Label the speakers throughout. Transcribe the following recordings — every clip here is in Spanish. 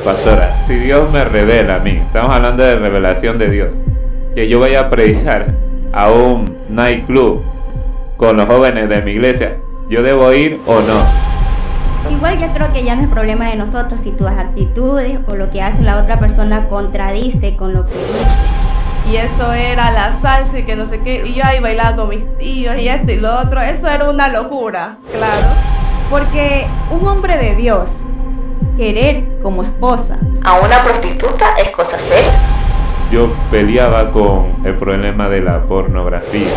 Speaker 1: Pastora, si Dios me revela a mí, estamos hablando de revelación de Dios, que yo vaya a predicar a un nightclub con los jóvenes de mi iglesia, ¿yo debo ir o no?
Speaker 2: Igual yo creo que ya no es problema de nosotros si tus actitudes o lo que hace la otra persona contradice con lo que dice.
Speaker 3: Y eso era la salsa y que no sé qué, y yo ahí bailaba con mis tíos y esto y lo otro, eso era una locura, claro.
Speaker 4: Porque un hombre de Dios querer como esposa
Speaker 5: a una prostituta es cosa seria.
Speaker 1: Yo peleaba con el problema de la pornografía.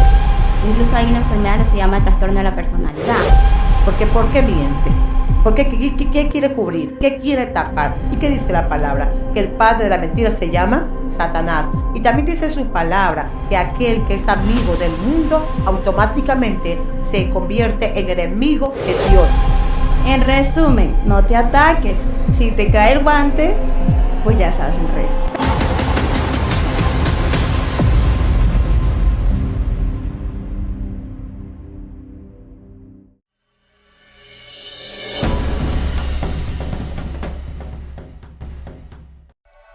Speaker 2: Incluso hay una enfermedad que se llama trastorno de la personalidad.
Speaker 6: Porque ¿por qué miente? Porque ¿qué quiere cubrir? ¿Qué quiere tapar? ¿Y qué dice la palabra? Que el padre de la mentira se llama Satanás. Y también dice su palabra que aquel que es amigo del mundo automáticamente se convierte en enemigo de Dios.
Speaker 4: En resumen, no te ataques. Si te cae el guante, pues ya sabes el rey.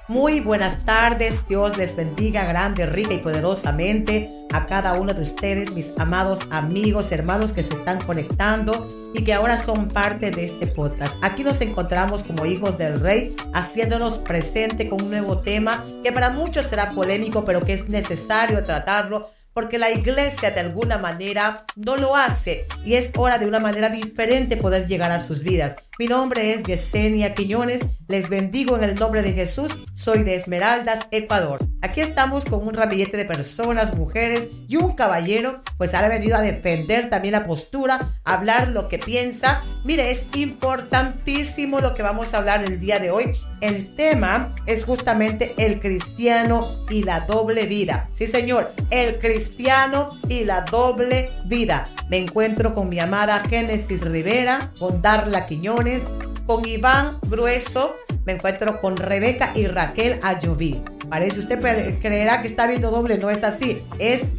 Speaker 6: Muy buenas tardes, Dios les bendiga grande, rica y poderosamente a cada uno de ustedes, mis amados amigos, hermanos que se están conectando y que ahora son parte de este podcast. Aquí nos encontramos como hijos del Rey, haciéndonos presente con un nuevo tema que para muchos será polémico, pero que es necesario tratarlo porque la iglesia de alguna manera no lo hace y es hora de una manera diferente poder llegar a sus vidas. Mi nombre es Yesenia Quiñones, les bendigo en el nombre de Jesús, soy de Esmeraldas, Ecuador. Aquí estamos con un ramillete de personas, mujeres y un caballero, pues ha venido a defender también la postura, a hablar lo que piensa. Mire, es importantísimo lo que vamos a hablar el día de hoy. El tema es justamente el cristiano y la doble vida. Sí, señor, el cristiano y la doble vida. Me encuentro con mi amada Génesis Rivera, con Darla Quiñones, con Iván Grueso, me encuentro con Rebeca y Raquel Ayoví. Parece, usted creerá que está viendo doble, no es así,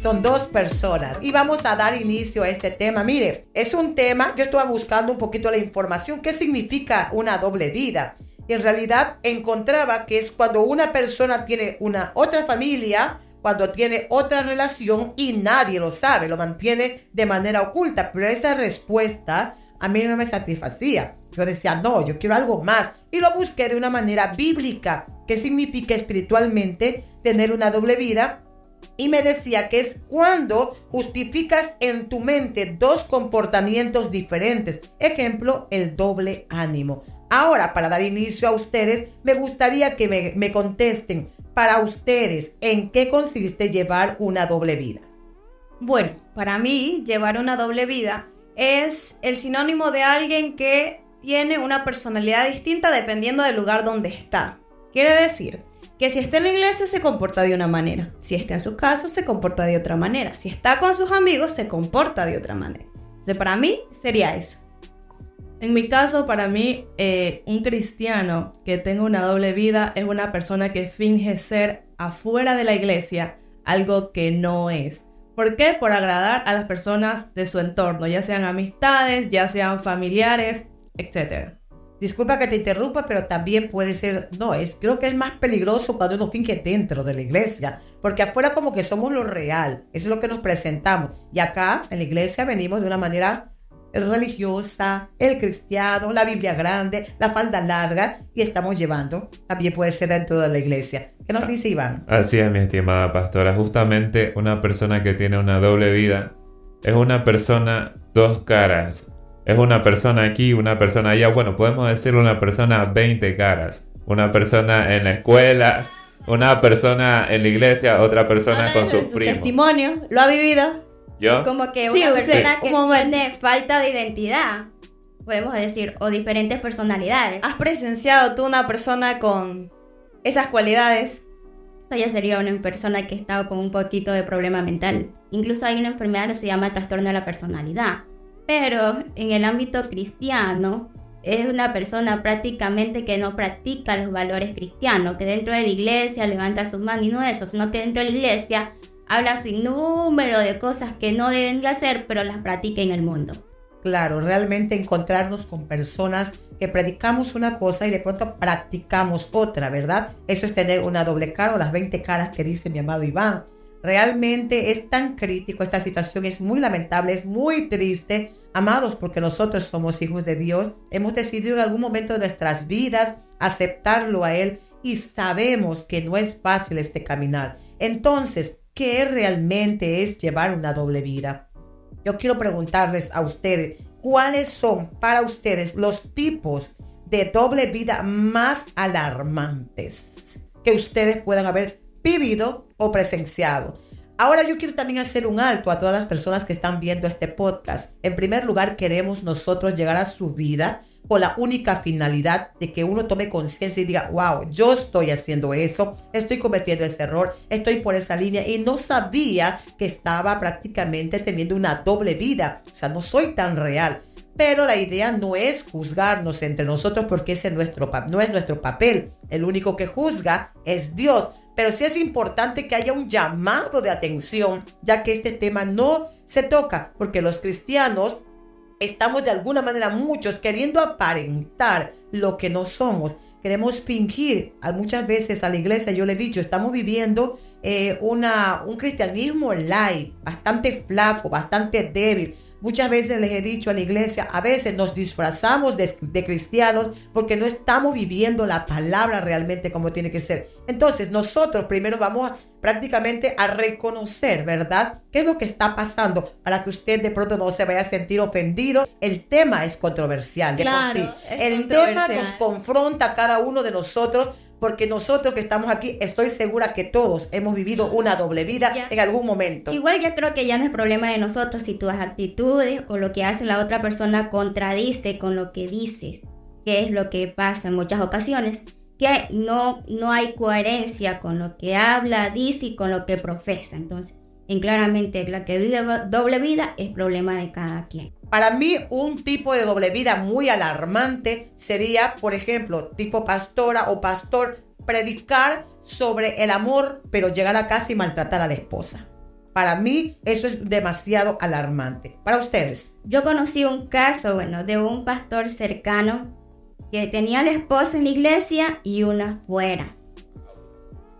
Speaker 6: son dos personas. Y vamos a dar inicio a este tema. Mire, es un tema, yo estuve buscando un poquito la información, ¿qué significa una doble vida? Y en realidad encontraba que es cuando una persona tiene una otra familia, cuando tiene otra relación y nadie lo sabe, lo mantiene de manera oculta. Pero esa respuesta a mí no me satisfacía. Yo decía, no, yo quiero algo más. Y lo busqué de una manera bíblica. ¿Qué significa espiritualmente tener una doble vida? Y me decía que es cuando justificas en tu mente dos comportamientos diferentes. Ejemplo, el doble ánimo. Ahora, para dar inicio a ustedes, me gustaría que me contesten. Para ustedes, ¿en qué consiste llevar una doble vida?
Speaker 4: Bueno, para mí, llevar una doble vida es el sinónimo de alguien que tiene una personalidad distinta dependiendo del lugar donde está. Quiere decir que si está en la iglesia se comporta de una manera, si está en su casa se comporta de otra manera, si está con sus amigos se comporta de otra manera. Entonces, para mí sería eso.
Speaker 3: En mi caso, para mí, un cristiano que tenga una doble vida es una persona que finge ser afuera de la iglesia algo que no es. ¿Por qué? Por agradar a las personas de su entorno, ya sean amistades, ya sean familiares, etc.
Speaker 6: Disculpa que te interrumpa, pero también puede ser, creo que es más peligroso cuando uno finge dentro de la iglesia, porque afuera como que somos lo real, eso es lo que nos presentamos. Y acá en la iglesia venimos de una manera religiosa, el cristiano, la Biblia grande, la falda larga, y estamos llevando, también puede ser dentro de la iglesia. ¿Qué nos dice Iván?
Speaker 1: Así es, mi estimada pastora. Justamente una persona que tiene una doble vida es una persona dos caras. Es una persona aquí, una persona allá. Bueno, podemos decirle una persona 20 caras. Una persona en la escuela, una persona en la iglesia, otra persona con sus primos.
Speaker 4: Testimonio, lo ha vivido.
Speaker 1: ¿Yo?
Speaker 2: Como que
Speaker 4: Sí,
Speaker 2: una persona que
Speaker 4: momento.
Speaker 2: tiene falta de identidad, podemos decir, o diferentes personalidades.
Speaker 4: ¿Has presenciado tú una persona con esas cualidades?
Speaker 2: Eso ya sería una persona que está con un poquito de problema mental. Incluso hay una enfermedad que se llama trastorno de la personalidad. Pero en el ámbito cristiano, es una persona prácticamente que no practica los valores cristianos, que dentro de la iglesia levanta sus manos y no eso, sino que dentro de la iglesia habla sin número de cosas que no deben de hacer, pero las practica en el mundo.
Speaker 6: claro, realmente encontrarnos con personas que predicamos una cosa y de pronto practicamos otra, ¿verdad? Eso es tener una doble cara o las 20 caras que dice mi amado Iván. Realmente es tan crítico esta situación, es muy lamentable, es muy triste, amados, porque nosotros somos hijos de Dios. Hemos decidido en algún momento de nuestras vidas aceptarlo a Él y sabemos que no es fácil este caminar. Entonces, ¿qué realmente es llevar una doble vida? Yo quiero preguntarles a ustedes, ¿cuáles son para ustedes los tipos de doble vida más alarmantes que ustedes puedan haber vivido o presenciado? Ahora yo quiero también hacer un alto a todas las personas que están viendo este podcast. En primer lugar, queremos nosotros llegar a su vida con la única finalidad de que uno tome conciencia y diga, wow, yo estoy haciendo eso, estoy cometiendo ese error, estoy por esa línea y no sabía que estaba prácticamente teniendo una doble vida. O sea, no soy tan real. Pero la idea no es juzgarnos entre nosotros porque ese no es nuestro papel. El único que juzga es Dios. Pero sí es importante que haya un llamado de atención, ya que este tema no se toca, porque los cristianos estamos de alguna manera muchos queriendo aparentar lo que no somos. Queremos fingir. Muchas veces a la iglesia yo le he dicho, estamos viviendo un cristianismo light, bastante flaco, bastante débil. Muchas veces les he dicho a la iglesia, a veces nos disfrazamos de cristianos porque no estamos viviendo la palabra realmente como tiene que ser. Entonces nosotros primero vamos prácticamente a reconocer, ¿verdad? ¿Qué es lo que está pasando? Para que usted de pronto no se vaya a sentir ofendido. El tema es controversial.
Speaker 4: Claro,
Speaker 6: el tema nos confronta a cada uno de nosotros. Porque nosotros que estamos aquí, estoy segura que todos hemos vivido una doble vida en algún momento.
Speaker 2: Igual yo creo que ya no es problema de nosotros si tus actitudes o lo que hace la otra persona contradice con lo que dices, que es lo que pasa en muchas ocasiones, que no hay coherencia con lo que habla, dice y con lo que profesa. Entonces, claramente la que vive doble vida es problema de cada quien.
Speaker 6: Para mí, un tipo de doble vida muy alarmante sería, por ejemplo, tipo pastora o pastor, predicar sobre el amor, pero llegar a casa y maltratar a la esposa. Para mí, eso es demasiado alarmante. Para ustedes.
Speaker 2: Yo conocí un caso, de un pastor cercano que tenía a la esposa en la iglesia y una fuera.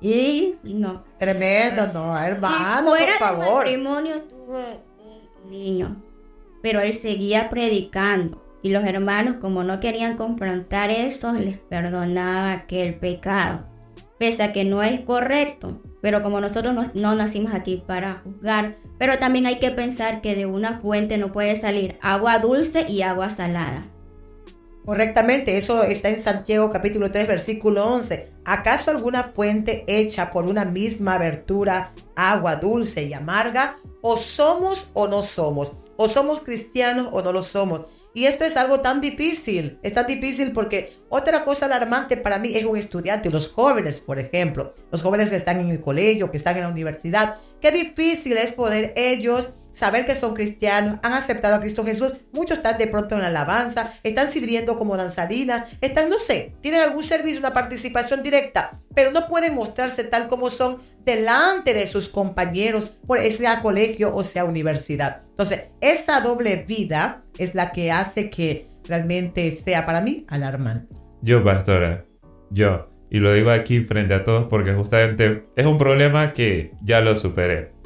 Speaker 2: Y no.
Speaker 6: Tremendo, no, hermano,
Speaker 2: y fuera
Speaker 6: por favor.
Speaker 2: Del matrimonio tuvo un niño. Pero él seguía predicando y los hermanos, como no querían confrontar eso, les perdonaba aquel pecado, pese a que no es correcto. Pero como nosotros no nacimos aquí para juzgar, pero también hay que pensar que de una fuente no puede salir agua dulce y agua salada.
Speaker 6: Correctamente, eso está en Santiago capítulo 3, versículo 11. ¿Acaso alguna fuente hecha por una misma abertura, agua dulce y amarga? ¿O somos o no somos? ¿O somos cristianos o no lo somos? Y esto es algo tan difícil. Es tan difícil porque otra cosa alarmante para mí es un estudiante, los jóvenes, por ejemplo. Los jóvenes que están en el colegio, que están en la universidad. Qué difícil es poder ellos saber que son cristianos, han aceptado a Cristo Jesús. Muchos están de pronto en la alabanza, están sirviendo como danzarinas, están, no sé, tienen algún servicio, una participación directa, pero no pueden mostrarse tal como son delante de sus compañeros, sea colegio o sea universidad. Entonces, esa doble vida es la que hace que realmente sea para mí alarmante.
Speaker 1: Yo, pastora, y lo digo aquí frente a todos porque justamente es un problema que ya lo superé.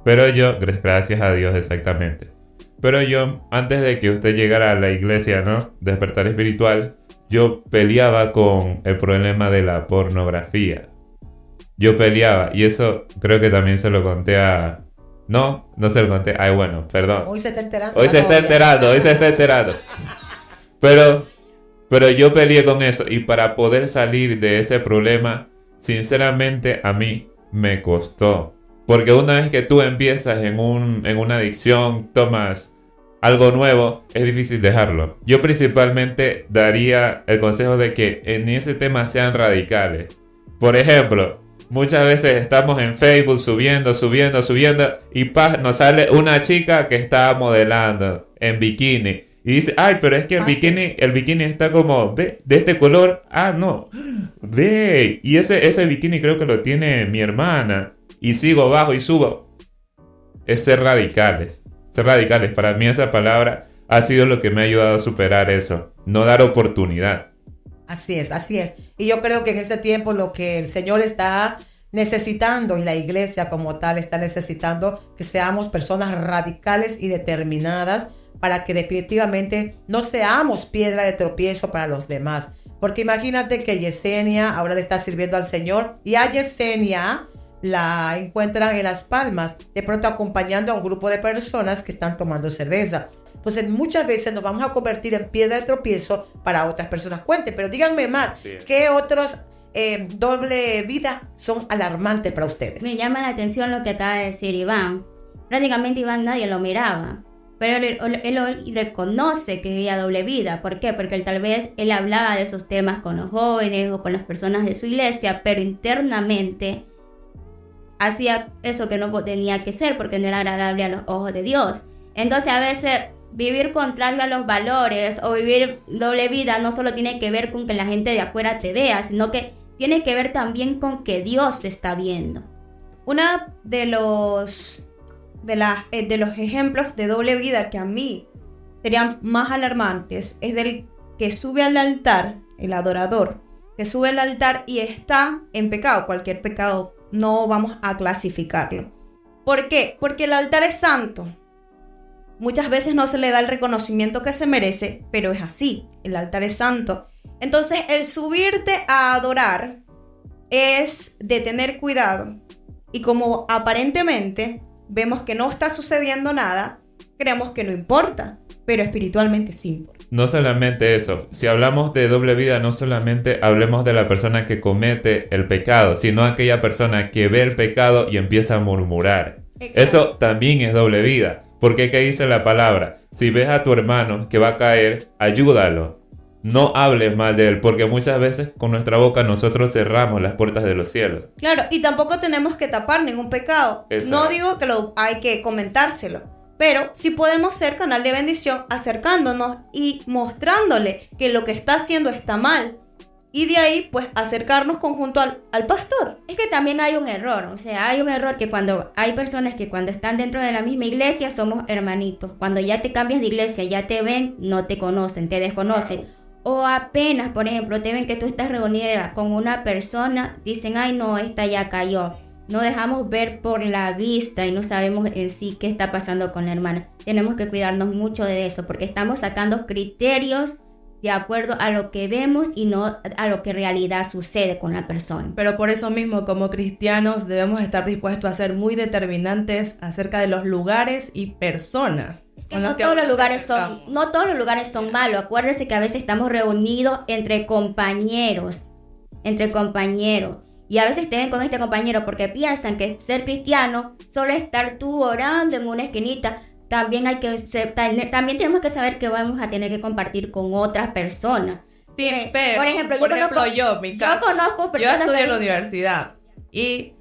Speaker 1: Pero yo, gracias a Dios exactamente. Pero yo, antes de que usted llegara a la iglesia, ¿no? Despertar espiritual, yo peleaba con el problema de la pornografía. Yo peleaba, y eso creo que también se lo conté a... No se lo conté. Ay, bueno, perdón.
Speaker 6: Hoy se está enterando.
Speaker 1: Hoy se está enterando. Pero yo peleé con eso, y para poder salir de ese problema, sinceramente a mí me costó. Porque una vez que tú empiezas en una adicción, tomas algo nuevo, es difícil dejarlo. Yo principalmente daría el consejo de que en ese tema sean radicales. Por ejemplo, muchas veces estamos en Facebook subiendo y nos sale una chica que está modelando en bikini. Y dice, ay, pero es que el bikini está como, ve, de este color. Ah, no, ve. Y ese bikini creo que lo tiene mi hermana. Y sigo, bajo y subo. Es ser radicales. Ser radicales. Para mí esa palabra ha sido lo que me ha ayudado a superar eso. No dar oportunidad.
Speaker 6: Así es, así es. Y yo creo que en este tiempo lo que el Señor está necesitando y la iglesia como tal está necesitando que seamos personas radicales y determinadas para que definitivamente no seamos piedra de tropiezo para los demás. Porque imagínate que Yesenia ahora le está sirviendo al Señor y a Yesenia la encuentran en Las Palmas, de pronto acompañando a un grupo de personas que están tomando cerveza. Entonces muchas veces nos vamos a convertir en piedra de tropiezo para otras personas. Cuenten, pero díganme más, ¿qué otros doble vida son alarmantes para ustedes?
Speaker 2: Me llama la atención lo que acaba de decir Iván. Prácticamente Iván nadie lo miraba, pero él reconoce que vivía doble vida. ¿Por qué? Porque tal vez él hablaba de esos temas con los jóvenes o con las personas de su iglesia, pero internamente hacía eso que no tenía que ser porque no era agradable a los ojos de Dios. Entonces a veces vivir contrario a los valores o vivir doble vida no solo tiene que ver con que la gente de afuera te vea, sino que tiene que ver también con que Dios te está viendo.
Speaker 4: Una de los ejemplos de doble vida que a mí serían más alarmantes es del que sube al altar, el adorador, que sube al altar y está en pecado. Cualquier pecado no vamos a clasificarlo. ¿Por qué? Porque el altar es santo. Muchas veces no se le da el reconocimiento que se merece, pero es así, el altar es santo. Entonces el subirte a adorar es de tener cuidado. Y como aparentemente vemos que no está sucediendo nada, creemos que no importa, pero espiritualmente sí importa.
Speaker 1: No solamente eso, si hablamos de doble vida, no solamente hablemos de la persona que comete el pecado, sino aquella persona que ve el pecado y empieza a murmurar. Exacto. Eso también es doble vida, porque ¿qué dice la palabra? Si ves a tu hermano que va a caer, ayúdalo. No hables mal de él, porque muchas veces con nuestra boca nosotros cerramos las puertas de los cielos.
Speaker 4: Claro, y tampoco tenemos que tapar ningún pecado. Exacto. No digo que hay que comentárselo, pero sí podemos ser canal de bendición acercándonos y mostrándole que lo que está haciendo está mal. Y de ahí, pues, acercarnos conjunto al pastor.
Speaker 2: Es que también hay un error, o sea, hay un error que cuando hay personas que cuando están dentro de la misma iglesia somos hermanitos. Cuando ya te cambias de iglesia, ya te ven, no te conocen, te desconocen. O apenas, por ejemplo, te ven que tú estás reunida con una persona, dicen, ay no, esta ya cayó. No dejamos ver por la vista y no sabemos en sí qué está pasando con la hermana. Tenemos que cuidarnos mucho de eso porque estamos sacando criterios de acuerdo a lo que vemos y no a lo que en realidad sucede con la persona.
Speaker 3: Pero por eso mismo, como cristianos, debemos estar dispuestos a ser muy determinantes acerca de los lugares y personas.
Speaker 2: Es que no todos los lugares son malos. Acuérdense que a veces estamos reunidos entre compañeros. Y a veces te ven con este compañero porque piensan que ser cristiano solo es estar tú orando en una esquinita. También también tenemos que saber que vamos a tener que compartir con otras personas.
Speaker 3: Sí, pero por ejemplo, yo conozco personas. Yo estudio en la universidad y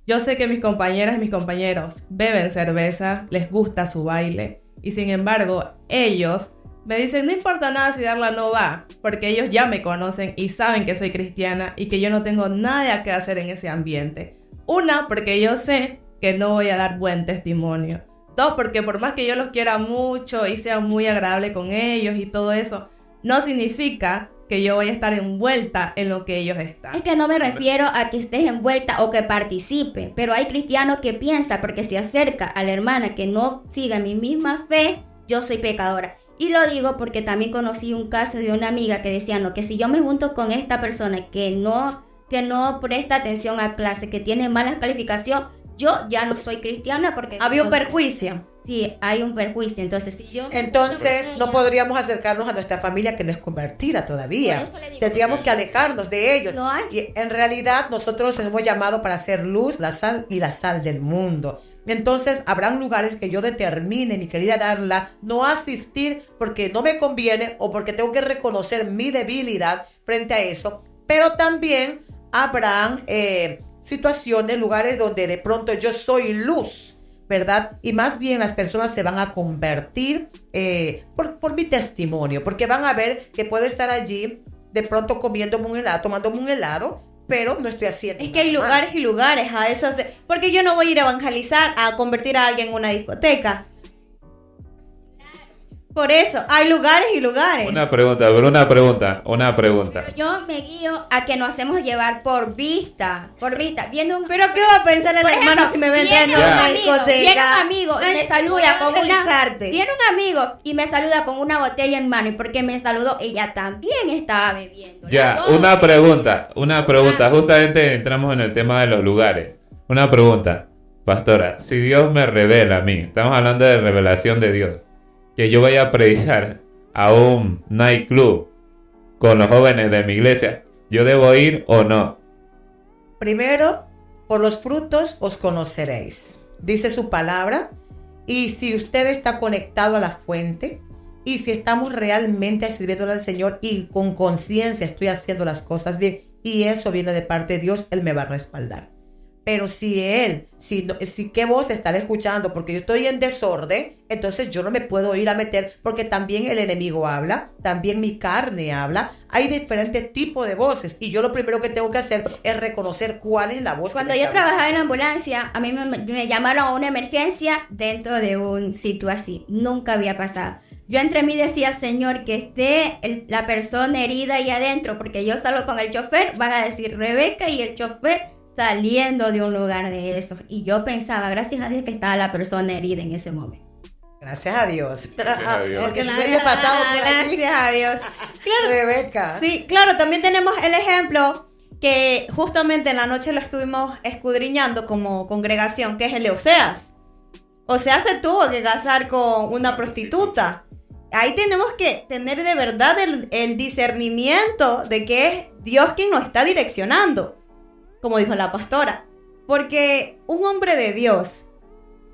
Speaker 3: yo sé que mis compañeras y mis compañeros beben cerveza, les gusta su baile y sin embargo ellos me dicen no importa nada si Darla no va, porque ellos ya me conocen y saben que soy cristiana y que yo no tengo nada que hacer en ese ambiente. Una, porque yo sé que no voy a dar buen testimonio. Dos, porque por más que yo los quiera mucho y sea muy agradable con ellos y todo eso, no significa que yo voy a estar envuelta en lo que ellos están.
Speaker 2: Es que no me refiero a que estés envuelta o que participe, pero hay cristianos que piensan porque se acerca a la hermana que no siga mi misma fe, yo soy pecadora. Y lo digo porque también conocí un caso de una amiga que decía, no, que si yo me junto con esta persona que no presta atención a clase, que tiene malas calificaciones, yo ya no soy cristiana porque...
Speaker 4: Había un perjuicio.
Speaker 2: Sí, hay un perjuicio. Entonces, si yo...
Speaker 6: Entonces, no podríamos acercarnos a nuestra familia que no es convertida todavía. Tendríamos que alejarnos de ellos.
Speaker 2: No hay.
Speaker 6: Y en realidad, nosotros nos hemos llamado para ser luz, la sal y la sal del mundo. Entonces, habrán lugares que yo determine, mi querida Darla, no asistir porque no me conviene o porque tengo que reconocer mi debilidad frente a eso. Pero también habrán... situaciones, lugares donde de pronto yo soy luz, ¿verdad? Y más bien las personas se van a convertir por mi testimonio, porque van a ver que puedo estar allí de pronto comiéndome un helado, tomándome un helado, pero no estoy haciendo.
Speaker 4: Es que hay lugares y lugares a eso, porque yo no voy a ir a evangelizar, a convertir a alguien en una discoteca. Por eso, hay lugares y lugares.
Speaker 1: Una pregunta.
Speaker 2: Yo me guío a que nos hacemos llevar por vista. Viendo un...
Speaker 4: Pero ¿qué va a pensar el
Speaker 2: Por
Speaker 4: hermano
Speaker 2: ejemplo,
Speaker 4: si me ven
Speaker 2: viene
Speaker 4: en
Speaker 2: un
Speaker 4: una
Speaker 2: amigo,
Speaker 4: discoteca?
Speaker 2: viene un amigo y me
Speaker 4: Voy
Speaker 2: saluda
Speaker 4: a
Speaker 2: con una...
Speaker 4: analizarte.
Speaker 2: Viene un amigo y me saluda con una botella en mano y porque me saludó, ella también estaba bebiendo.
Speaker 1: Ya,
Speaker 2: Las dos
Speaker 1: una pregunta. Justamente entramos en el tema de los lugares. Una pregunta, pastora. Si Dios me revela a mí, estamos hablando de revelación de Dios, que yo vaya a predicar a un nightclub con los jóvenes de mi iglesia, ¿yo debo ir o no?
Speaker 6: Primero, por los frutos os conoceréis, dice su palabra. Y si usted está conectado a la fuente, y si estamos realmente sirviéndole al Señor y con conciencia estoy haciendo las cosas bien, y eso viene de parte de Dios, Él me va a respaldar. Pero si qué voz estaré escuchando, porque yo estoy en desorden, entonces yo no me puedo ir a meter, porque también el enemigo habla, también mi carne habla, hay diferentes tipos de voces, y yo lo primero que tengo que hacer es reconocer cuál es la voz.
Speaker 2: Cuando yo trabajaba en la ambulancia, a mí me llamaron a una emergencia dentro de un sitio así. Nunca había pasado. Yo entre mí decía, Señor, que esté la persona herida ahí adentro, porque yo salgo con el chofer, van a decir Rebeca y el chofer saliendo de un lugar de esos. Y yo pensaba, gracias a Dios que estaba la persona herida en ese momento.
Speaker 6: Gracias a Dios.
Speaker 1: Gracias a Dios.
Speaker 6: Porque si hubiese pasado por allí,
Speaker 4: Gracias a Dios. Claro,
Speaker 6: Rebeca.
Speaker 4: sí, claro, también tenemos el ejemplo que justamente en la noche lo estuvimos escudriñando como congregación, que es el de Oseas. Oseas se tuvo que casar con una prostituta. Ahí tenemos que tener de verdad el discernimiento de que es Dios quien nos está direccionando, como dijo la pastora. Porque un hombre de Dios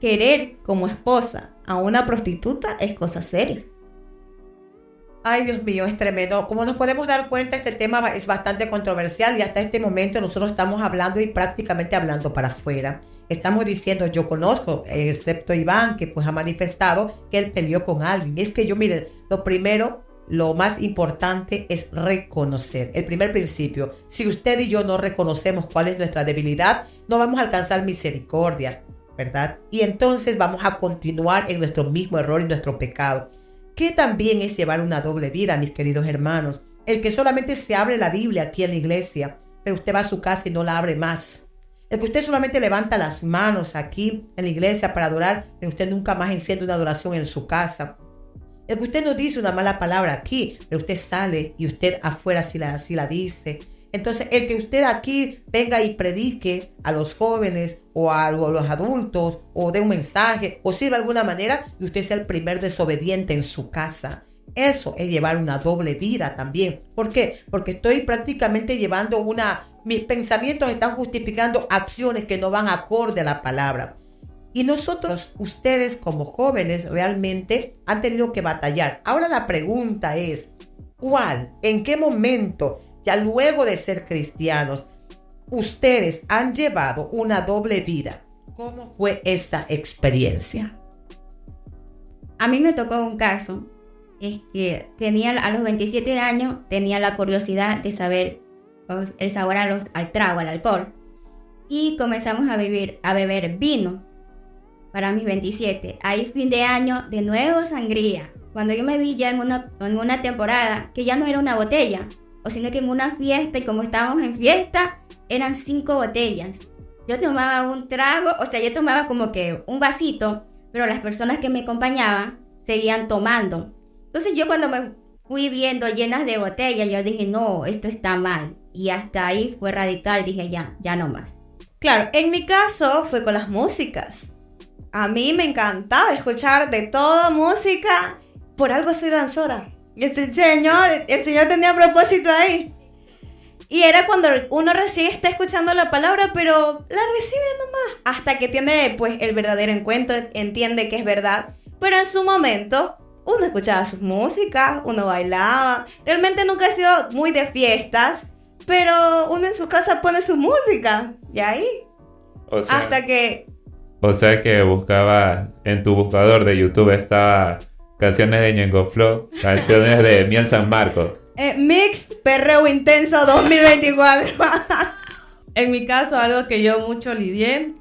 Speaker 4: querer como esposa a una prostituta es cosa seria.
Speaker 6: Ay, Dios mío, es tremendo. Como nos podemos dar cuenta, este tema es bastante controversial y hasta este momento nosotros estamos hablando y prácticamente hablando para afuera. Estamos diciendo, yo conozco, excepto Iván, que pues ha manifestado que él peleó con alguien. Es que yo, miren, lo primero, lo más importante es reconocer. El primer principio, si usted y yo no reconocemos cuál es nuestra debilidad, no vamos a alcanzar misericordia, ¿verdad? Y entonces vamos a continuar en nuestro mismo error y nuestro pecado. Que también es llevar una doble vida, mis queridos hermanos. El que solamente se abre la Biblia aquí en la iglesia, pero usted va a su casa y no la abre más. El que usted solamente levanta las manos aquí en la iglesia para adorar, pero usted nunca más enciende una adoración en su casa. El que usted no dice una mala palabra aquí, pero usted sale y usted afuera sí la dice. Entonces, el que usted aquí venga y predique a los jóvenes o a los adultos o dé un mensaje o sirva de alguna manera y usted sea el primer desobediente en su casa. Eso es llevar una doble vida también. ¿Por qué? Porque estoy prácticamente llevando mis pensamientos están justificando acciones que no van acorde a la palabra. Y nosotros, ustedes como jóvenes, realmente han tenido que batallar. Ahora la pregunta es, ¿cuál? ¿En qué momento, ya luego de ser cristianos, ustedes han llevado una doble vida? ¿Cómo fue esa experiencia?
Speaker 2: A mí me tocó un caso, es que a los 27 años tenía la curiosidad de saber el sabor al trago, al alcohol. Y comenzamos a beber vino para mis 27. Ahí fin de año, de nuevo sangría. Cuando yo me vi ya en una temporada que ya no era una botella, sino que en una fiesta, y como estábamos en fiesta, eran 5 botellas. Yo tomaba un trago, yo tomaba como que un vasito, pero las personas que me acompañaban seguían tomando. Entonces yo cuando me fui viendo llenas de botellas, yo dije, no, esto está mal. Y hasta ahí fue radical, dije, ya no más.
Speaker 4: Claro, en mi caso fue con las músicas. A mí me encantaba escuchar de toda música. Por algo soy danzora. El Señor tenía propósito ahí. Y era cuando uno recién está escuchando la palabra, pero la recibe nomás. Hasta que tiene pues el verdadero encuentro, entiende que es verdad. Pero en su momento, uno escuchaba sus músicas, uno bailaba. Realmente nunca he sido muy de fiestas, pero uno en su casa pone su música. Y ahí. Hasta que...
Speaker 1: O sea que buscaba, en tu buscador de YouTube estaba canciones de Ñengo Flow, canciones de Miel San Marcos.
Speaker 4: Mix Perreo Intenso 2024.
Speaker 3: En mi caso, algo que yo mucho lidié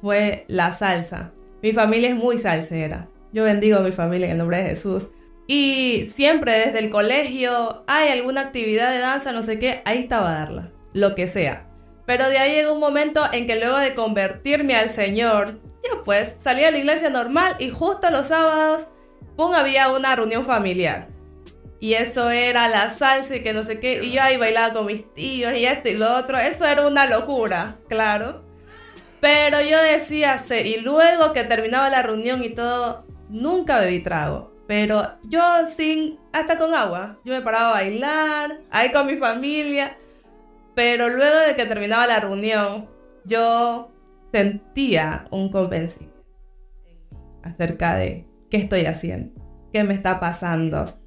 Speaker 3: fue la salsa. Mi familia es muy salsera. Yo bendigo a mi familia en el nombre de Jesús. Y siempre desde el colegio, hay alguna actividad de danza, no sé qué, ahí estaba a darla, lo que sea. Pero de ahí llegó un momento en que luego de convertirme al Señor, ya pues, salí a la iglesia normal y justo los sábados, pum, había una reunión familiar. Y eso era la salsa y que no sé qué, y yo ahí bailaba con mis tíos y esto y lo otro, eso era una locura, claro. Pero yo decía, y luego que terminaba la reunión y todo, nunca bebí trago. Pero yo hasta con agua, yo me paraba a bailar, ahí con mi familia. Pero luego de que terminaba la reunión, yo sentía un convencimiento acerca de qué estoy haciendo, qué me está pasando.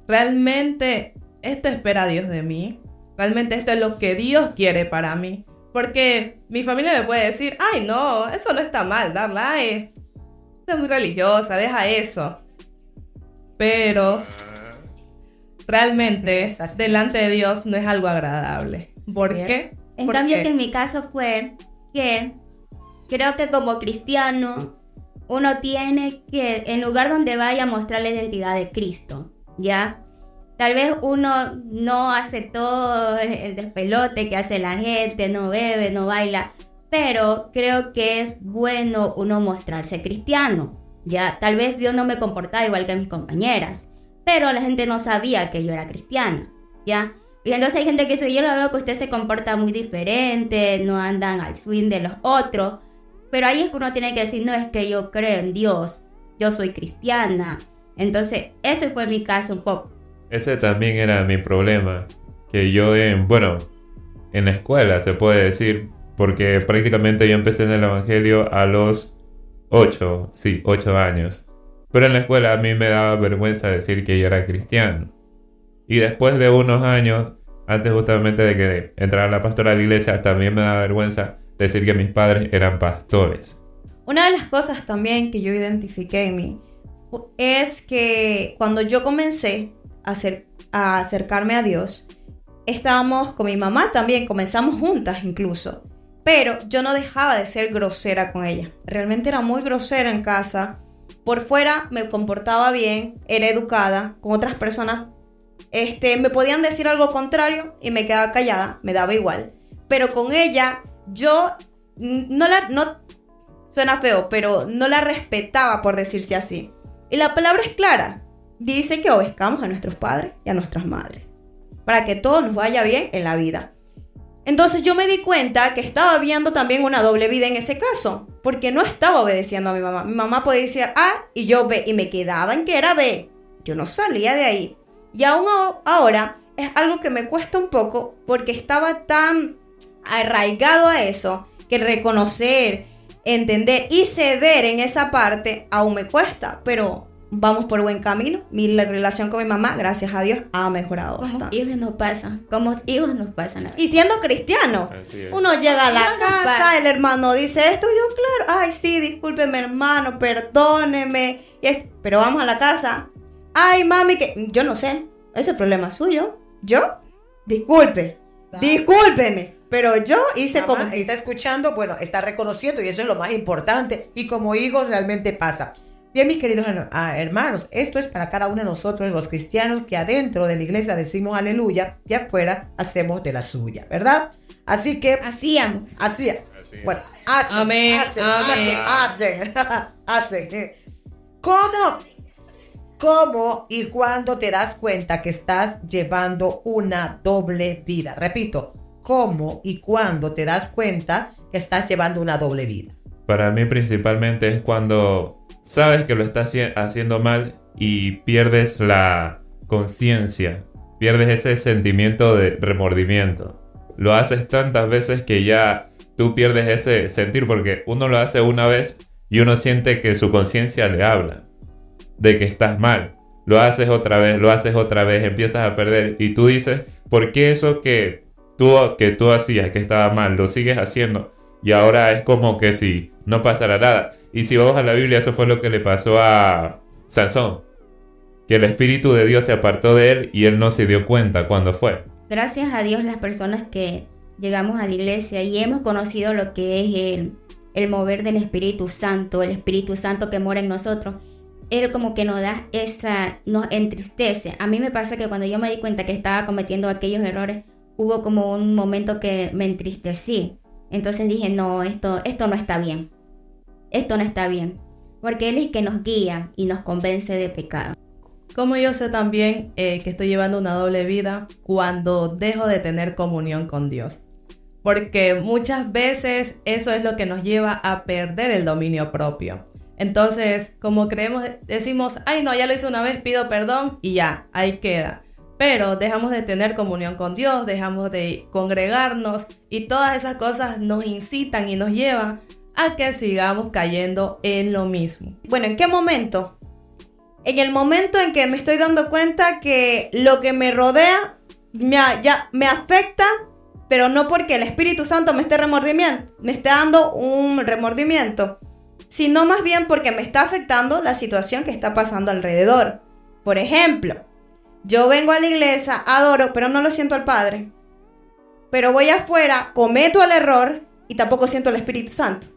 Speaker 3: Realmente esto espera Dios de mí. Realmente esto es lo que Dios quiere para mí. Porque mi familia me puede decir, ay no, eso no está mal, darla, es muy religiosa, deja eso. Pero realmente
Speaker 6: Sí,
Speaker 3: delante de Dios no es algo agradable. ¿Por
Speaker 6: Bien.
Speaker 3: qué?
Speaker 2: En
Speaker 3: ¿Por
Speaker 2: cambio
Speaker 3: qué?
Speaker 2: que en mi caso fue que creo que como cristiano uno tiene que, en lugar donde vaya, mostrar la identidad de Cristo, ¿ya? Tal vez uno no hace todo el despelote que hace la gente, no bebe, no baila, pero creo que es bueno uno mostrarse cristiano, ¿ya? Tal vez yo no me comportaba igual que mis compañeras, pero la gente no sabía que yo era cristiana, ¿ya? Y entonces hay gente que dice, yo lo veo que usted se comporta muy diferente, no andan al swing de los otros, pero ahí es que uno tiene que decir, no, es que yo creo en Dios, yo soy cristiana. Entonces, ese fue mi caso un poco.
Speaker 1: Ese también era mi problema, que yo en la escuela se puede decir, porque prácticamente yo empecé en el evangelio a los 8 años. Pero en la escuela a mí me daba vergüenza decir que yo era cristiano. Y después de unos años, antes justamente de que entrara la pastora a la iglesia, también me daba vergüenza decir que mis padres eran pastores.
Speaker 4: Una de las cosas también que yo identifiqué en mí es que cuando yo comencé a acercarme a Dios, estábamos con mi mamá también, comenzamos juntas incluso, pero yo no dejaba de ser grosera con ella. Realmente era muy grosera en casa. Por fuera me comportaba bien, era educada, con otras personas me podían decir algo contrario y me quedaba callada, me daba igual. Pero con ella yo no suena feo, pero no la respetaba, por decirse así. Y la palabra es clara. Dice que obedezcamos a nuestros padres y a nuestras madres, para que todo nos vaya bien en la vida. Entonces yo me di cuenta que estaba viendo también una doble vida en ese caso, porque no estaba obedeciendo a mi mamá. Mi mamá podía decir A y yo B, y me quedaba en que era B. Yo no salía de ahí. Y aún ahora es algo que me cuesta un poco, porque estaba tan arraigado a eso, que reconocer, entender y ceder en esa parte aún me cuesta, pero vamos por buen camino. La relación con mi mamá, gracias a Dios, ha mejorado
Speaker 2: Como
Speaker 4: bastante.
Speaker 2: hijos nos pasa, como hijos nos pasa. La verdad.
Speaker 4: Y siendo cristiano,
Speaker 1: Así es.
Speaker 4: uno llega a la
Speaker 2: Hijos nos
Speaker 4: casa,
Speaker 2: pasa.
Speaker 4: el hermano dice esto, yo claro, ay sí, discúlpeme hermano, perdóneme, pero vamos a la casa, ay mami, que yo no sé, ese problema es suyo, yo, discúlpeme. Pero yo hice
Speaker 6: Mamá
Speaker 4: como...
Speaker 6: está escuchando, bueno, está reconociendo y eso es lo más importante. Y como hijos realmente pasa. Bien, mis queridos hermanos, esto es para cada uno de nosotros, los cristianos, que adentro de la iglesia decimos aleluya y afuera hacemos de la suya, ¿verdad? Así que,
Speaker 2: Hacíamos.
Speaker 6: así, bueno, hacen,
Speaker 3: Amén,
Speaker 6: hacen,
Speaker 3: amén.
Speaker 6: hacen. ¿Cómo y cuándo te das cuenta que estás llevando una doble vida? Repito, ¿cómo y cuándo te das cuenta que estás llevando una doble vida?
Speaker 1: Para mí principalmente es cuando sabes que lo estás haciendo mal y pierdes la conciencia, pierdes ese sentimiento de remordimiento. Lo haces tantas veces que ya tú pierdes ese sentir, porque uno lo hace una vez y uno siente que su conciencia le habla de que estás mal. Lo haces otra vez, empiezas a perder y tú dices, ¿por qué eso que tú hacías, que estaba mal, lo sigues haciendo? Y ahora es como que si no pasara nada. Y si vamos a la Biblia, eso fue lo que le pasó a Sansón, que el Espíritu de Dios se apartó de él y él no se dio cuenta cuando fue.
Speaker 2: Gracias a Dios las personas que llegamos a la iglesia y hemos conocido lo que es el mover del Espíritu Santo, el Espíritu Santo que mora en nosotros, Él como que nos entristece. A mí me pasa que cuando yo me di cuenta que estaba cometiendo aquellos errores, hubo como un momento que me entristecí. Entonces dije, no, esto no está bien. Esto no está bien. Porque Él es que nos guía y nos convence de pecado.
Speaker 3: Como yo sé también que estoy llevando una doble vida cuando dejo de tener comunión con Dios. Porque muchas veces eso es lo que nos lleva a perder el dominio propio. Entonces, como creemos, decimos, ay no, ya lo hice una vez, pido perdón y ya, ahí queda. Pero dejamos de tener comunión con Dios, dejamos de congregarnos y todas esas cosas nos incitan y nos llevan a que sigamos cayendo en lo mismo.
Speaker 4: Bueno, ¿en qué momento? En el momento en que me estoy dando cuenta que lo que me rodea ya me afecta, pero no porque el Espíritu Santo me esté dando un remordimiento, sino más bien porque me está afectando la situación que está pasando alrededor. Por ejemplo, yo vengo a la iglesia, adoro, pero no lo siento al Padre. Pero voy afuera, cometo el error y tampoco siento el Espíritu Santo.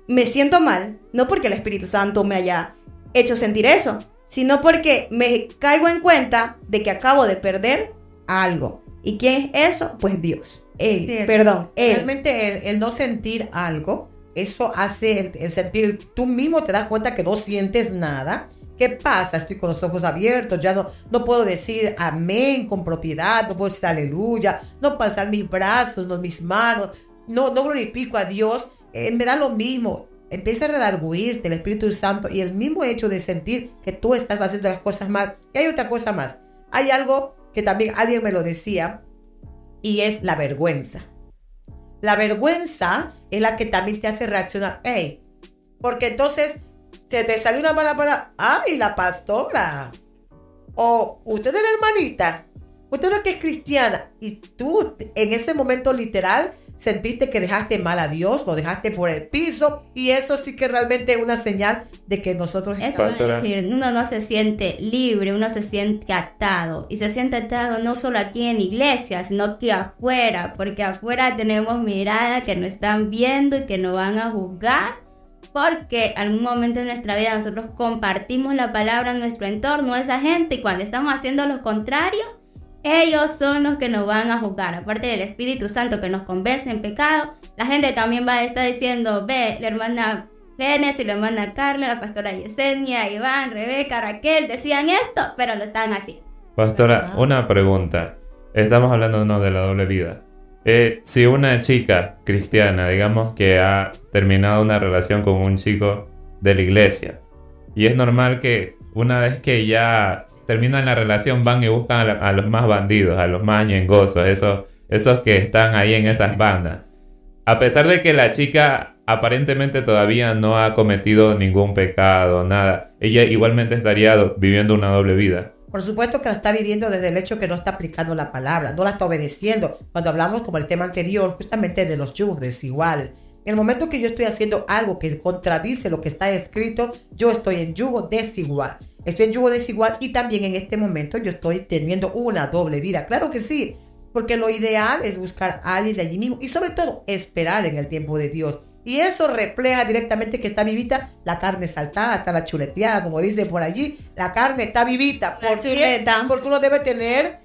Speaker 4: Me siento mal, no porque el Espíritu Santo me haya hecho sentir eso, sino porque me caigo en cuenta de que acabo de perder algo. ¿Y quién es eso? Pues Dios. Él.
Speaker 6: Realmente el no sentir algo, eso hace el sentir, tú mismo te das cuenta que no sientes nada. ¿Qué pasa? Estoy con los ojos abiertos, ya no puedo decir amén con propiedad, no puedo decir aleluya, no puedo alzar mis brazos, no mis manos, no glorifico a Dios. Me da lo mismo. Empieza a redarguirte el Espíritu Santo y el mismo hecho de sentir que tú estás haciendo las cosas mal. Y hay otra cosa más. Hay algo que también alguien me lo decía y es la vergüenza. La vergüenza es la que también te hace reaccionar. ¡Ey! Porque entonces se te sale una mala palabra. ¡Ay, la pastora! O usted es la hermanita. Usted es la que es cristiana. Y tú en ese momento literal sentiste que dejaste mal a Dios, lo dejaste por el piso, y eso sí que realmente es una señal de que nosotros...
Speaker 2: Es decir, uno no se siente libre, uno se siente atado, y se siente atado no solo aquí en iglesia, sino que afuera, porque afuera tenemos miradas que nos están viendo y que nos van a juzgar, porque en algún momento de nuestra vida nosotros compartimos la palabra en nuestro entorno, esa gente, y cuando estamos haciendo lo contrario, ellos son los que nos van a juzgar. Aparte del Espíritu Santo que nos convence en pecado, la gente también va a estar diciendo, ve, la hermana Génesis, la hermana Carla, la pastora Yesenia, Iván, Rebeca, Raquel, decían esto, pero lo estaban haciendo.
Speaker 1: Pastora, una pregunta. Estamos hablando de la doble vida. Si una chica cristiana, digamos que ha terminado una relación con un chico de la iglesia, y es normal que una vez que ya terminan la relación van y buscan a los más bandidos, a los más ñengosos, esos que están ahí en esas bandas. A pesar de que la chica aparentemente todavía no ha cometido ningún pecado, nada, ella igualmente estaría viviendo una doble vida.
Speaker 6: Por supuesto que la está viviendo desde el hecho que no está aplicando la palabra, no la está obedeciendo. Cuando hablamos como el tema anterior, justamente de los yugos desiguales. En el momento que yo estoy haciendo algo que contradice lo que está escrito, yo estoy en yugo desigual. Estoy en yugo desigual y también en este momento yo estoy teniendo una doble vida. Claro que sí, porque lo ideal es buscar a alguien de allí mismo y sobre todo esperar en el tiempo de Dios. Y eso refleja directamente que está vivita, la carne saltada, está la chuleteada, como dice por allí. La carne está vivita. ¿Por qué? Porque uno debe tener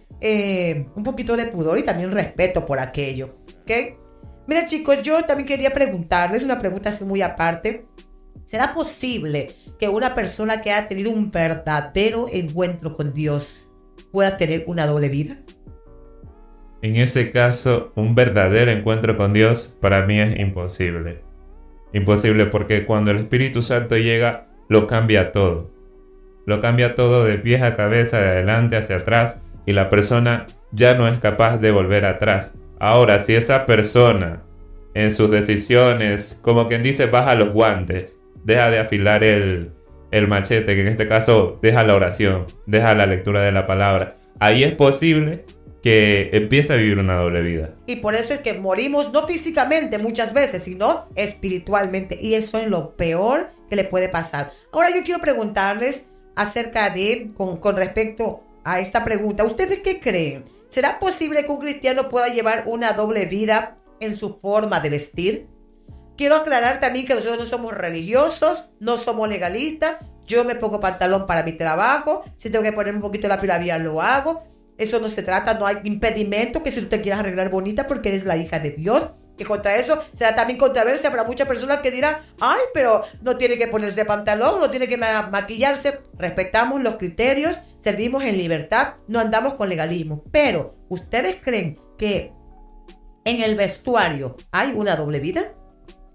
Speaker 6: un poquito de pudor y también respeto por aquello. ¿Ok? Miren chicos, yo también quería preguntarles una pregunta así muy aparte. ¿Será posible que una persona que ha tenido un verdadero encuentro con Dios pueda tener una doble vida?
Speaker 1: En ese caso, un verdadero encuentro con Dios para mí es imposible. Imposible porque cuando el Espíritu Santo llega, lo cambia todo. Lo cambia todo de pies a cabeza, de adelante hacia atrás, y la persona ya no es capaz de volver atrás. Ahora, si esa persona en sus decisiones, como quien dice, baja los guantes, deja de afilar el machete, que en este caso deja la oración, deja la lectura de la palabra, ahí es posible que empiece a vivir una doble vida.
Speaker 6: Y por eso es que morimos no físicamente muchas veces, sino espiritualmente. Y eso es lo peor que le puede pasar. Ahora yo quiero preguntarles acerca de, con respecto a esta pregunta, ¿ustedes qué creen? ¿Será posible que un cristiano pueda llevar una doble vida en su forma de vestir? quiero aclarar también que nosotros no somos religiosos, no somos legalistas. Yo me pongo pantalón para mi trabajo. Si tengo que poner un poquito la pila, lo hago. Eso no se trata, no hay impedimento que si usted quiere arreglar bonita porque eres la hija de Dios. Que contra eso será también controversia para muchas personas que dirán, ay, pero no tiene que ponerse pantalón, no tiene que maquillarse. Respetamos los criterios, servimos en libertad, no andamos con legalismo. Pero, ¿ustedes creen que en el vestuario hay una doble vida?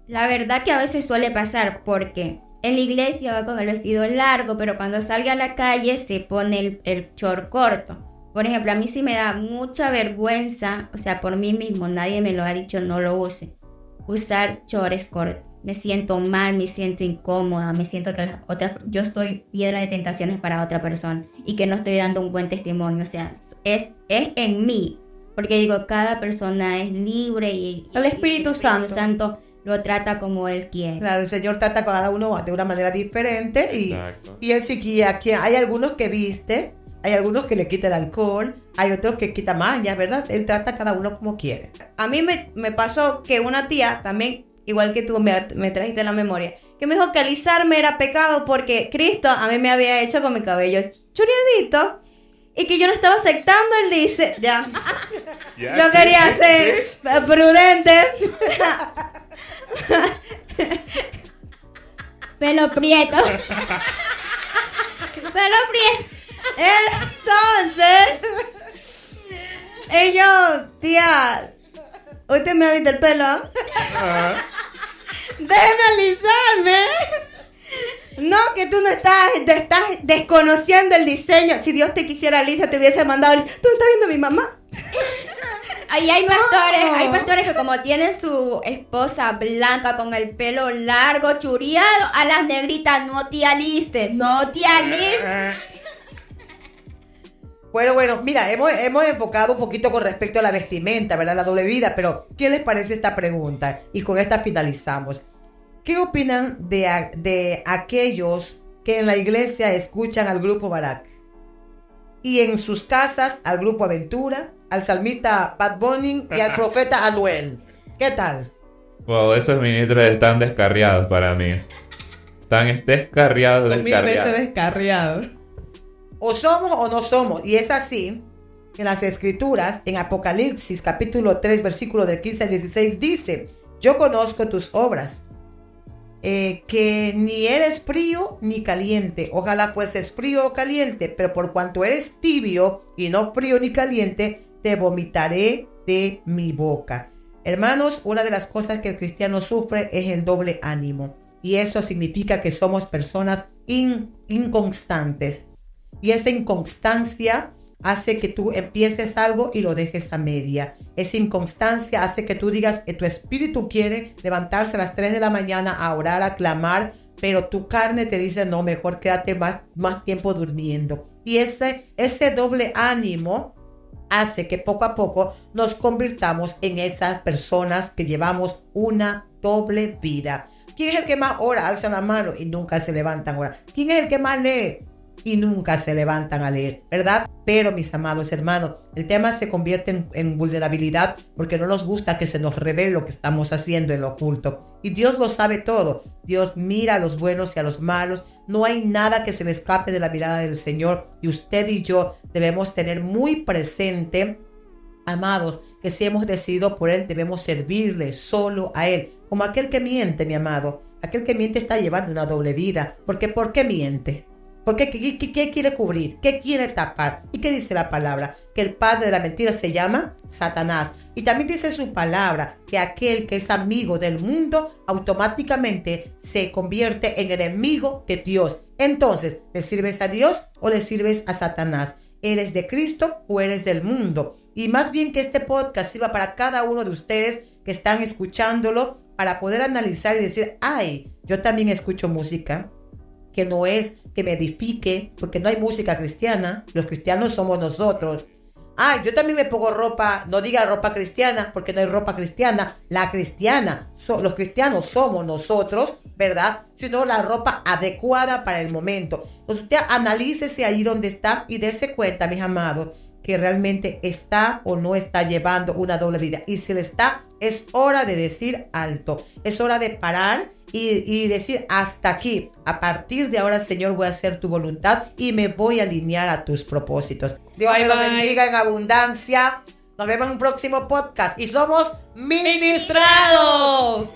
Speaker 2: La verdad que a veces suele pasar porque en la iglesia va con el vestido largo, pero cuando salga a la calle se pone el short corto. Por ejemplo, a mí sí me da mucha vergüenza, o sea, por mí mismo, nadie me lo ha dicho, no lo use. Usar shorts cortos. Me siento mal, me siento incómoda, me siento que yo estoy piedra de tentaciones para otra persona y que no estoy dando un buen testimonio. O sea, es en mí, porque digo, cada persona es libre y
Speaker 4: El Espíritu
Speaker 2: Santo lo trata como Él quiere.
Speaker 6: Claro, el Señor trata a cada uno de una manera diferente
Speaker 1: Exacto.
Speaker 6: y Él sí guía. Hay algunos que viste, hay algunos que le quita el alcohol, hay otros que quita mañas, ¿verdad? Él trata a cada uno como quiere.
Speaker 4: A mí me pasó que una tía también, igual que tú, me trajiste la memoria, que me dijo que alisarme era pecado porque Cristo a mí me había hecho con mi cabello chureadito y que yo no estaba aceptando el dice. Ya. Yo quería ser prudente.
Speaker 2: Pelo prieto. Pelo prieto.
Speaker 4: Entonces, ellos, tía, usted me ha visto el pelo. Déjeme alisarme. No, que tú no estás desconociendo el diseño. Si Dios te quisiera lisa, te hubiese mandado lisa. ¿Tú no estás viendo a mi mamá?
Speaker 2: Ahí hay pastores que como tienen su esposa blanca con el pelo largo, churiado, a las negritas no te alices.
Speaker 6: Bueno, mira, hemos enfocado un poquito con respecto a la vestimenta, ¿verdad? La doble vida, pero ¿qué les parece esta pregunta? Y con esta finalizamos. ¿Qué opinan de aquellos que en la iglesia escuchan al grupo Barak? Y en sus casas al grupo Aventura, al salmista Bad Bunny y al profeta Anuel. ¿Qué tal?
Speaker 1: Wow, esos ministros están descarriados para mí. Están descarriados.
Speaker 3: Son 1000 veces descarriados.
Speaker 6: O somos o no somos. Y es así que en las escrituras, en Apocalipsis capítulo 3, versículo del 15 al 16, dice: yo conozco tus obras, que ni eres frío ni caliente. Ojalá fueses frío o caliente, pero por cuanto eres tibio y no frío ni caliente, te vomitaré de mi boca. Hermanos, una de las cosas que el cristiano sufre es el doble ánimo. Y eso significa que somos personas inconstantes. Y esa inconstancia hace que tú empieces algo y lo dejes a media. Esa inconstancia hace que tú digas que tu espíritu quiere levantarse a las 3 de la mañana a orar, a clamar, pero tu carne te dice, no, mejor quédate más tiempo durmiendo. Y ese doble ánimo hace que poco a poco nos convirtamos en esas personas que llevamos una doble vida. ¿Quién es el que más ora? Alza la mano y nunca se levantan a orar. ¿Quién es el que más lee? Y nunca se levantan a leer, ¿verdad? Pero mis amados hermanos, el tema se convierte en vulnerabilidad porque no nos gusta que se nos revele lo que estamos haciendo en lo oculto. Y Dios lo sabe todo. Dios mira a los buenos y a los malos. No hay nada que se le escape de la mirada del Señor. Y usted y yo debemos tener muy presente, amados, que si hemos decidido por Él, debemos servirle solo a Él. Como aquel que miente, mi amado. Aquel que miente está llevando una doble vida. Porque ¿por qué miente? Porque ¿qué quiere cubrir? ¿Qué quiere tapar? ¿Y qué dice la palabra? Que el padre de la mentira se llama Satanás. Y también dice su palabra que aquel que es amigo del mundo automáticamente se convierte en enemigo de Dios. Entonces, ¿le sirves a Dios o le sirves a Satanás? ¿Eres de Cristo o eres del mundo? Y más bien que este podcast sirva para cada uno de ustedes que están escuchándolo para poder analizar y decir, ay, yo también escucho música que no es que me edifique, porque no hay música cristiana, los cristianos somos nosotros. Ay, yo también me pongo ropa, no diga ropa cristiana, porque no hay ropa cristiana. La cristiana, los cristianos somos nosotros, ¿verdad? Sino la ropa adecuada para el momento. Entonces usted analícese ahí donde está y dése cuenta, mis amados, que realmente está o no está llevando una doble vida. Y si le está, es hora de decir alto. Es hora de parar y decir hasta aquí. A partir de ahora, Señor, voy a hacer tu voluntad y me voy a alinear a tus propósitos. Dios me lo bendiga en abundancia. Nos vemos en un próximo podcast y somos ministrados.